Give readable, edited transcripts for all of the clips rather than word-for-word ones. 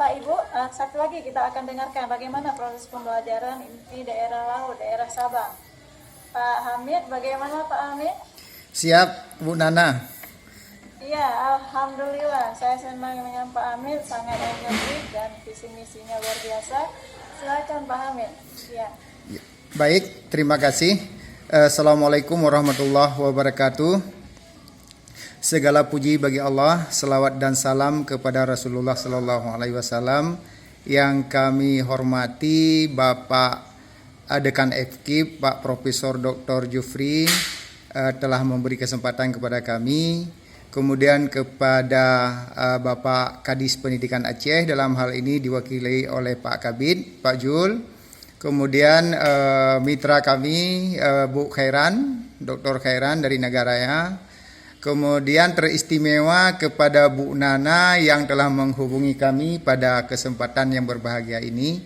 Bapak Ibu, satu lagi kita akan dengarkan bagaimana proses pembelajaran di daerah laut, daerah Sabang. Pak Hamid, bagaimana Pak Hamid? Siap, Bu Nana. Iya, alhamdulillah. Saya senang dengan Pak Hamid, sangat energik dan visi misinya luar biasa. Silakan Pak Hamid. Ya. Baik, terima kasih. Assalamualaikum warahmatullahi wabarakatuh. Segala puji bagi Allah, selawat dan salam kepada Rasulullah Sallallahu Alaihi Wasallam. Yang kami hormati Bapak Dekan FKIP, Pak Profesor Dr. Jufri telah memberi kesempatan kepada kami. Kemudian kepada Bapak Kadis Pendidikan Aceh, dalam hal ini diwakili oleh Pak Kabid, Pak Jul. Kemudian mitra kami Bu Khairan, Dr. Khairan dari Nagaraya. Kemudian teristimewa kepada Bu Nana yang telah menghubungi kami pada kesempatan yang berbahagia ini.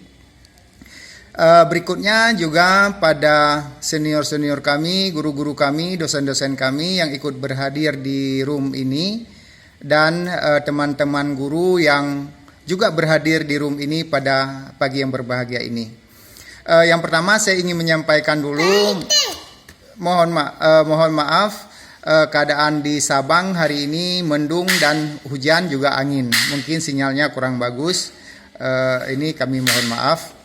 Berikutnya juga pada senior-senior kami, guru-guru kami, dosen-dosen kami yang ikut berhadir di room ini, dan teman-teman guru yang juga berhadir di room ini pada pagi yang berbahagia ini. Yang pertama saya ingin menyampaikan dulu, mohon maaf, keadaan di Sabang hari ini mendung dan hujan juga angin. Mungkin sinyalnya kurang bagus. Ini kami mohon maaf.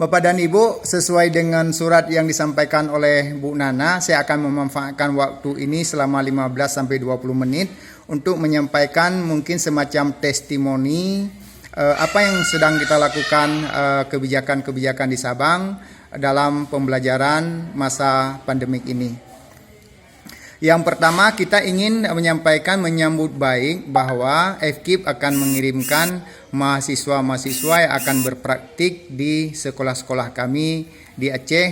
Bapak dan Ibu, sesuai dengan surat yang disampaikan oleh Bu Nana, saya akan memanfaatkan waktu ini selama 15-20 menit untuk menyampaikan mungkin semacam testimoni apa yang sedang kita lakukan, kebijakan-kebijakan di Sabang dalam pembelajaran masa pandemik ini. Yang pertama, kita ingin menyampaikan menyambut baik bahwa FKIP akan mengirimkan mahasiswa-mahasiswa yang akan berpraktik di sekolah-sekolah kami di Aceh,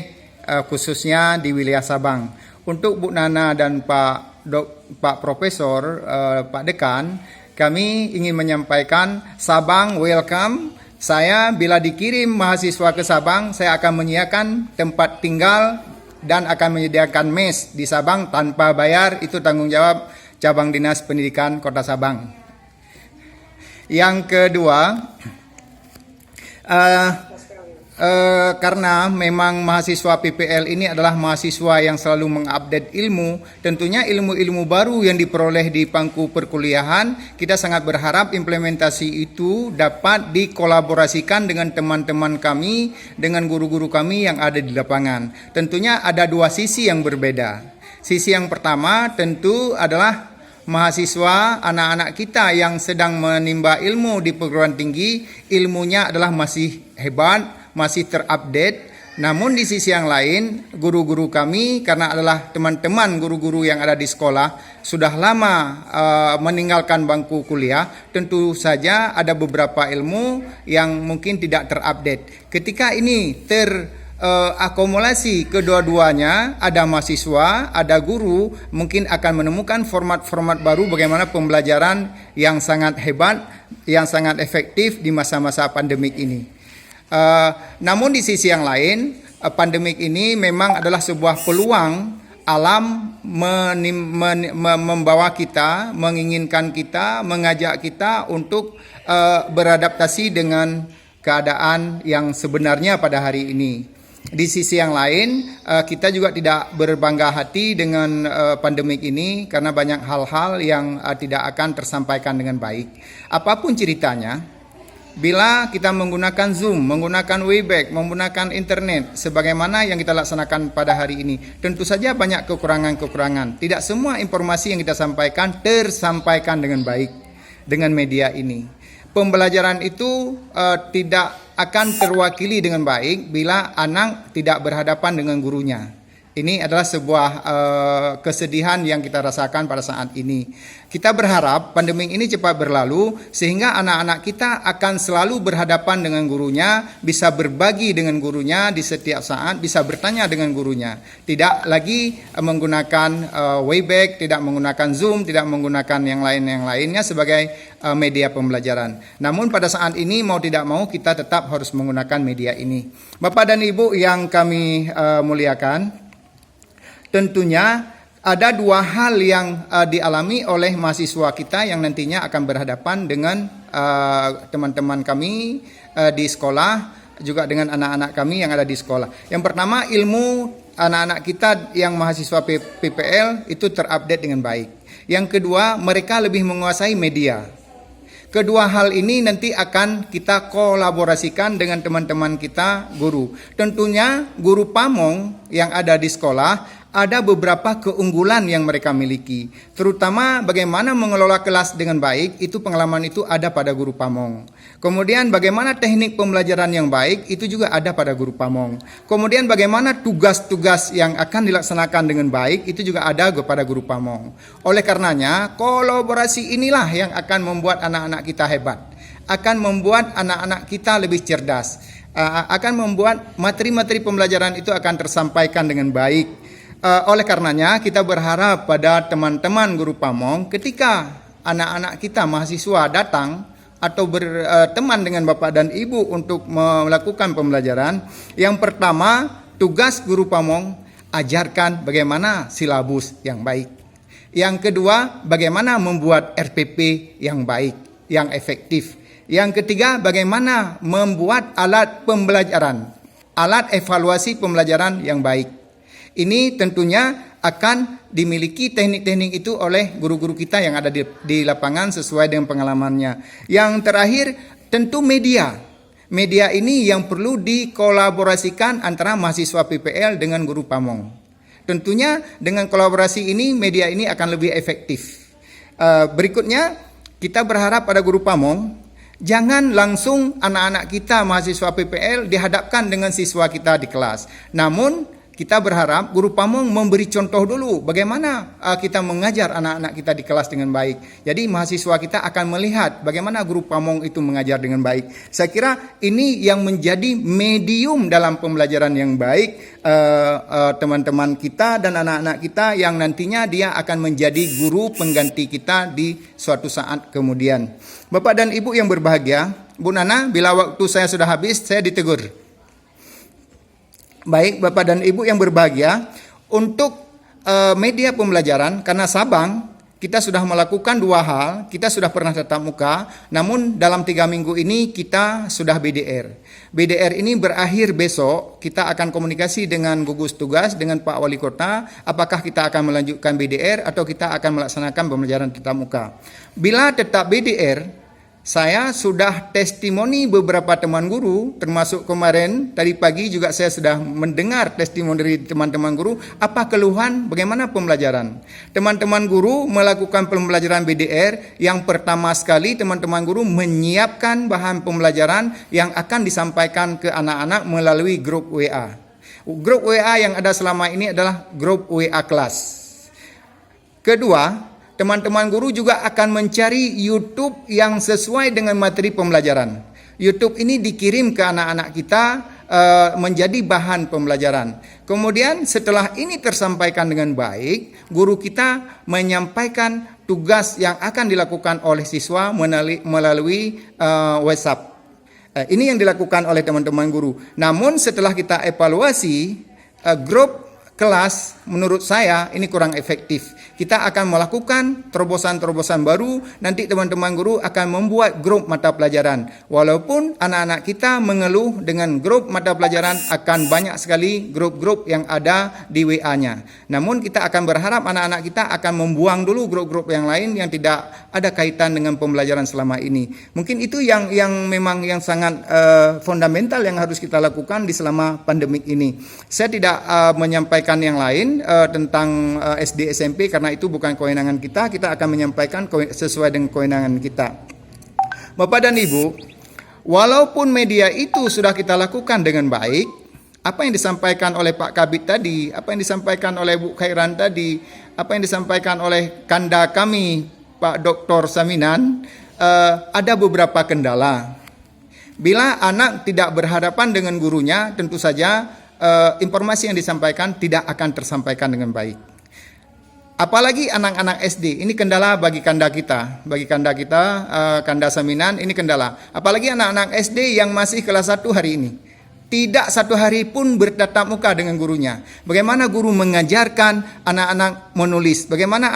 khususnya di wilayah Sabang. Untuk Bu Nana dan Pak Profesor, Pak Dekan, kami ingin menyampaikan Sabang welcome. Saya bila dikirim mahasiswa ke Sabang, saya akan menyediakan tempat tinggal dan akan menyediakan mes di Sabang tanpa bayar. Itu tanggung jawab Cabang Dinas Pendidikan Kota Sabang. Yang kedua, karena memang mahasiswa PPL ini adalah mahasiswa yang selalu mengupdate ilmu, tentunya ilmu-ilmu baru yang diperoleh di pangku perkuliahan, kita sangat berharap implementasi itu dapat dikolaborasikan dengan teman-teman kami, dengan guru-guru kami yang ada di lapangan. Tentunya ada dua sisi yang berbeda. Sisi yang pertama tentu adalah mahasiswa, anak-anak kita yang sedang menimba ilmu di perguruan tinggi, ilmunya adalah masih hebat, masih terupdate. Namun di sisi yang lain, guru-guru kami, karena adalah teman-teman guru-guru yang ada di sekolah, sudah lama meninggalkan bangku kuliah, tentu saja ada beberapa ilmu yang mungkin tidak terupdate. Ketika ini akumulasi kedua-duanya, ada mahasiswa, ada guru, mungkin akan menemukan format-format baru bagaimana pembelajaran yang sangat hebat, yang sangat efektif di masa-masa pandemik ini. Namun di sisi yang lain, pandemik ini memang adalah sebuah peluang alam membawa kita, menginginkan kita, mengajak kita untuk beradaptasi dengan keadaan yang sebenarnya pada hari ini. Di sisi yang lain, kita juga tidak berbangga hati dengan pandemik ini karena banyak hal-hal yang tidak akan tersampaikan dengan baik. Apapun ceritanya, bila kita menggunakan Zoom, menggunakan Webex, menggunakan internet sebagaimana yang kita laksanakan pada hari ini, tentu saja banyak kekurangan-kekurangan. Tidak semua informasi yang kita sampaikan tersampaikan dengan baik dengan media ini. Pembelajaran itu tidak akan terwakili dengan baik bila anak tidak berhadapan dengan gurunya. Ini adalah sebuah kesedihan yang kita rasakan pada saat ini. Kita berharap pandemi ini cepat berlalu sehingga anak-anak kita akan selalu berhadapan dengan gurunya, bisa berbagi dengan gurunya di setiap saat, bisa bertanya dengan gurunya. Tidak lagi menggunakan Webex, tidak menggunakan Zoom, tidak menggunakan yang lainnya sebagai media pembelajaran. Namun pada saat ini mau tidak mau kita tetap harus menggunakan media ini. Bapak dan Ibu yang kami muliakan, tentunya ada dua hal yang dialami oleh mahasiswa kita yang nantinya akan berhadapan dengan teman-teman kami di sekolah, juga dengan anak-anak kami yang ada di sekolah. Yang pertama, ilmu anak-anak kita yang mahasiswa PPL itu terupdate dengan baik. Yang kedua, mereka lebih menguasai media. Kedua hal ini nanti akan kita kolaborasikan dengan teman-teman kita guru. Tentunya guru pamong yang ada di sekolah ada beberapa keunggulan yang mereka miliki. Terutama bagaimana mengelola kelas dengan baik, itu pengalaman itu ada pada guru pamong. Kemudian bagaimana teknik pembelajaran yang baik, itu juga ada pada guru pamong. Kemudian bagaimana tugas-tugas yang akan dilaksanakan dengan baik, itu juga ada kepada guru pamong. Oleh karenanya, kolaborasi inilah yang akan membuat anak-anak kita hebat, akan membuat anak-anak kita lebih cerdas, akan membuat materi-materi pembelajaran itu akan tersampaikan dengan baik. Oleh karenanya kita berharap pada teman-teman guru pamong, ketika anak-anak kita mahasiswa datang atau berteman dengan bapak dan ibu untuk melakukan pembelajaran, yang pertama tugas guru pamong ajarkan bagaimana silabus yang baik. Yang kedua, bagaimana membuat RPP yang baik, yang efektif. Yang ketiga, bagaimana membuat alat pembelajaran, alat evaluasi pembelajaran yang baik. Ini tentunya akan dimiliki teknik-teknik itu oleh guru-guru kita yang ada di lapangan sesuai dengan pengalamannya. Yang terakhir, tentu media. Media ini yang perlu dikolaborasikan antara mahasiswa PPL dengan guru pamong. Tentunya dengan kolaborasi ini, media ini akan lebih efektif. Berikutnya, kita berharap pada guru pamong, jangan langsung anak-anak kita mahasiswa PPL dihadapkan dengan siswa kita di kelas. Namun, kita berharap guru pamong memberi contoh dulu bagaimana kita mengajar anak-anak kita di kelas dengan baik. Jadi mahasiswa kita akan melihat bagaimana guru pamong itu mengajar dengan baik. Saya kira ini yang menjadi medium dalam pembelajaran yang baik, teman-teman kita dan anak-anak kita yang nantinya dia akan menjadi guru pengganti kita di suatu saat kemudian. Bapak dan Ibu yang berbahagia, Bu Nana, bila waktu saya sudah habis, saya ditegur. Baik, Bapak dan Ibu yang berbahagia, untuk media pembelajaran, karena Sabang kita sudah melakukan dua hal. Kita sudah pernah tatap muka, namun dalam 3 minggu ini kita sudah BDR. BDR ini berakhir besok. Kita akan komunikasi dengan gugus tugas, dengan Pak Wali Kota, apakah kita akan melanjutkan BDR atau kita akan melaksanakan pembelajaran tatap muka. Bila tetap BDR, saya sudah testimoni beberapa teman guru, termasuk kemarin tadi pagi juga saya sudah mendengar testimoni dari teman-teman guru, apa keluhan bagaimana pembelajaran. Teman-teman guru melakukan pembelajaran BDR, yang pertama sekali teman-teman guru menyiapkan bahan pembelajaran yang akan disampaikan ke anak-anak melalui grup WA. Grup WA yang ada selama ini adalah grup WA kelas. Kedua, teman-teman guru juga akan mencari YouTube yang sesuai dengan materi pembelajaran. YouTube ini dikirim ke anak-anak kita menjadi bahan pembelajaran. Kemudian setelah ini tersampaikan dengan baik, guru kita menyampaikan tugas yang akan dilakukan oleh siswa melalui WhatsApp. Ini yang dilakukan oleh teman-teman guru. Namun setelah kita evaluasi, grup kelas menurut saya ini kurang efektif. Kita akan melakukan terobosan-terobosan baru. Nanti teman-teman guru akan membuat grup mata pelajaran. Walaupun anak-anak kita mengeluh dengan grup mata pelajaran, akan banyak sekali grup-grup yang ada di WA-nya. Namun kita akan berharap anak-anak kita akan membuang dulu grup-grup yang lain yang tidak ada kaitan dengan pembelajaran selama ini. Mungkin itu yang memang yang sangat fundamental yang harus kita lakukan di selama pandemik ini. Saya tidak menyampaikan yang lain tentang SD SMP karena itu bukan kewenangan kita. Kita akan menyampaikan sesuai dengan kewenangan kita. Bapak dan Ibu, walaupun media itu sudah kita lakukan dengan baik, apa yang disampaikan oleh Pak Kabid tadi, apa yang disampaikan oleh Bu Khairan tadi, apa yang disampaikan oleh Kanda kami Pak Dr. Saminan, ada beberapa kendala. Bila anak tidak berhadapan dengan gurunya, tentu saja informasi yang disampaikan tidak akan tersampaikan dengan baik. Apalagi anak-anak SD, ini kendala bagi Kanda kita, Kanda Saminan, ini kendala. Apalagi anak-anak SD yang masih kelas 1 hari ini. tidak satu hari pun bertatap muka dengan gurunya. Bagaimana guru mengajarkan anak-anak menulis, bagaimana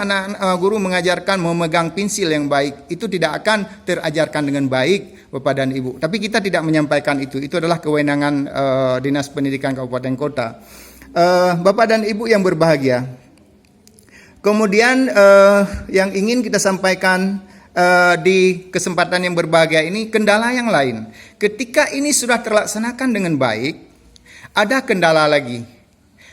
guru mengajarkan memegang pensil yang baik, itu tidak akan terajarkan dengan baik Bapak dan Ibu. Tapi kita tidak menyampaikan itu adalah kewenangan Dinas Pendidikan Kabupaten Kota. Bapak dan Ibu yang berbahagia, kemudian yang ingin kita sampaikan di kesempatan yang berbahagia ini, kendala yang lain. Ketika ini sudah terlaksanakan dengan baik, ada kendala lagi.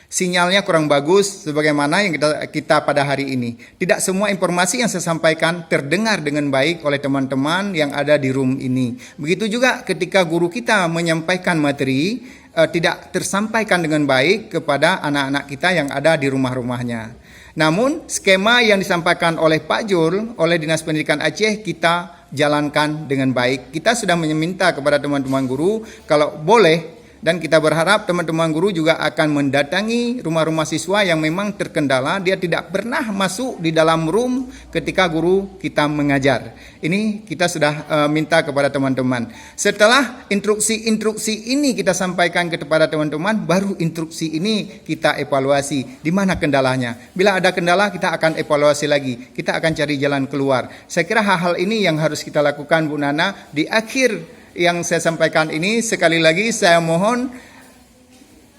Sinyalnya kurang bagus sebagaimana yang kita pada hari ini. Tidak semua informasi yang saya sampaikan terdengar dengan baik oleh teman-teman yang ada di room ini. Begitu juga ketika guru kita menyampaikan materi, tidak tersampaikan dengan baik kepada anak-anak kita yang ada di rumah-rumahnya. Namun skema yang disampaikan oleh Pak Jul, oleh Dinas Pendidikan Aceh, kita jalankan dengan baik. Kita sudah meminta kepada teman-teman guru kalau boleh, dan kita berharap teman-teman guru juga akan mendatangi rumah-rumah siswa yang memang terkendala, dia tidak pernah masuk di dalam room ketika guru kita mengajar. Ini kita sudah minta kepada teman-teman. Setelah instruksi-instruksi ini kita sampaikan kepada teman-teman, baru instruksi ini kita evaluasi di mana kendalanya. Bila ada kendala, kita akan evaluasi lagi. Kita akan cari jalan keluar. Saya kira hal-hal ini yang harus kita lakukan, Bu Nana. Di akhir yang saya sampaikan ini, sekali lagi saya mohon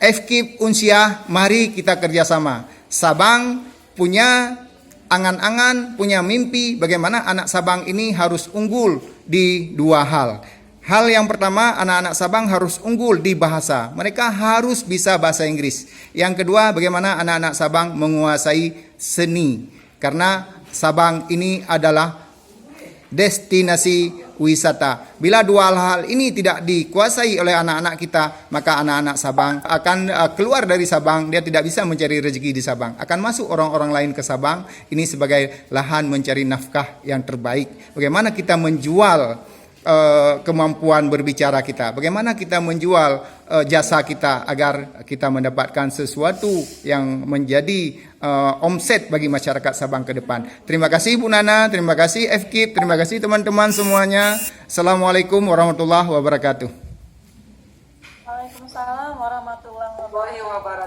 FKIP Unsia, mari kita kerjasama. Sabang punya angan-angan, punya mimpi bagaimana anak Sabang ini harus unggul di dua hal. Hal yang pertama, anak-anak Sabang harus unggul di bahasa. Mereka harus bisa bahasa Inggris. Yang kedua, bagaimana anak-anak Sabang menguasai seni. Karena Sabang ini adalah destinasi wisata. Bila dua hal ini tidak dikuasai oleh anak-anak kita, maka anak-anak Sabang akan keluar dari Sabang. Dia tidak bisa mencari rezeki di Sabang. Akan masuk orang-orang lain ke Sabang. Ini sebagai lahan mencari nafkah yang terbaik. Bagaimana kita menjual kemampuan berbicara kita, bagaimana kita menjual jasa kita agar kita mendapatkan sesuatu yang menjadi omset bagi masyarakat Sabang ke depan. Terima kasih Bu Nana, terima kasih FKIP, terima kasih teman-teman semuanya. Assalamualaikum warahmatullahi wabarakatuh. Waalaikumsalam warahmatullahi wabarakatuh.